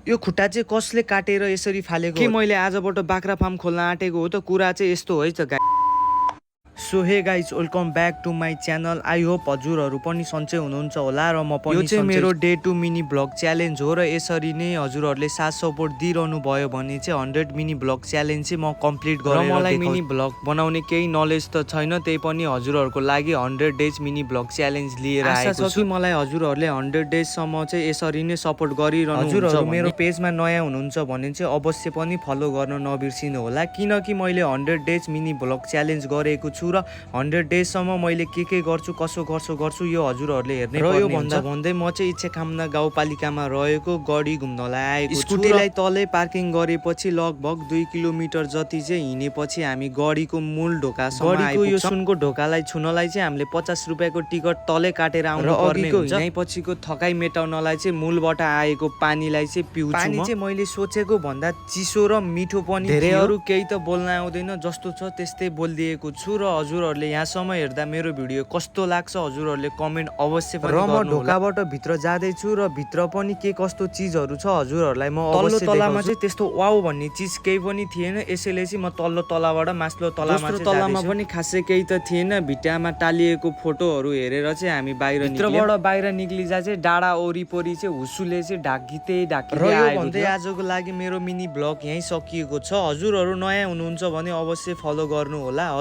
यो खुट्टा चाहिँ कसले काटेर यसरी फालेको के मैले आजबाट बाख्रा फार्म खोल्न आँटेको हो त कुरा चाहिँ यस्तो है त so hey guys welcome back to my channel. I hope हजुरहरू पनि सन्चै हुनुहुन्छ होला र म पनि। यो चाहिँ मेरो day two mini blog challenge हो र यसरी नै हजुरहरूले साथ सपोर्ट दिइरहनु भयो भने चाहिँ 100 मिनी ब्लग च्यालेन्ज चाहिँ म कम्प्लिट गरेर मलाई मिनी ब्लग बनाउने केही नलेज त छैन, त्यही पनि हजुरहरूको लागि 100 डेज मिनी ब्लग च्यालेन्ज लिएर आएको छु। मलाई हजुरहरूले 100 डेजसम्म चाहिँ यसरी नै सपोर्ट गरिरहनु। हजुरहरू मेरो पेजमा नयाँ हुनुहुन्छ भने चाहिँ अवश्य पनि फलो गर्न नबिर्सिनु होला, किनकि मैले 100 डेज मिनी ब्लग च्यालेन्ज गरेको छु र 100 डेजसम्म मैले के गर्छु कसो गर्छु यो हजुरहरूले हेर्नै पर्ने हुन्छ। यो भन्दा भन्दै म चाहिँ इच्छाकामना गाउँपालिकामा रहेको गडी घुम्नलाई आएको छु। स्कुटीलाई तलै पार्किङ गरेपछि लगभग 2 किलोमिटर जति चाहिँ हिँडेपछि हामी गडीको मूल ढोकासम्म आइपुग्छौँ। यो सुनको ढोकालाई छुनलाई चाहिँ हामीले 50 रुपियाँको टिकट तलै काटेर आउनु पर्ने हुन्छ। हिँडाइपछिको थकाइ मेटाउनलाई चाहिँ मूलबाट आएको पानीलाई चाहिँ पिउँछु। पानी चाहिँ मैले सोचेको भन्दा चिसो र मिठो पनि धेरै अरू केही त बोल्न आउँदैन, जस्तो छ त्यस्तै बोलिदिएको छु। र हजुरहरूले यहाँसम्म हेर्दा मेरो भिडियो कस्तो लाग्छ हजुरहरूले कमेन्ट अवश्य पनि गर्नु होला। र म ढोकाबाट भित्र जाँदैछु र भित्र पनि के कस्तो चिजहरू छ हजुरहरूलाई म तल्लो तलामा चाहिँ त्यस्तो वाउ भन्ने चिज केही पनि थिएन, यसैले चाहिँ म तल्लो तलाबाट मास्लो तलामा चाहिँ तलामा पनि खासै केही त थिएन। भित्तामा टालिएको फोटोहरू हेरेर चाहिँ हामी भित्रबाट बाहिर निक्लिँदा चाहिँ डाँडा वरिपरि चाहिँ हुसुले चाहिँ ढाकिँदै आयो। भन्दै आजको लागि मेरो मिनी ब्लग यहीँ सकिएको छ। हजुरहरू नयाँ हुनुहुन्छ भने अवश्य फलो गर्नु होला।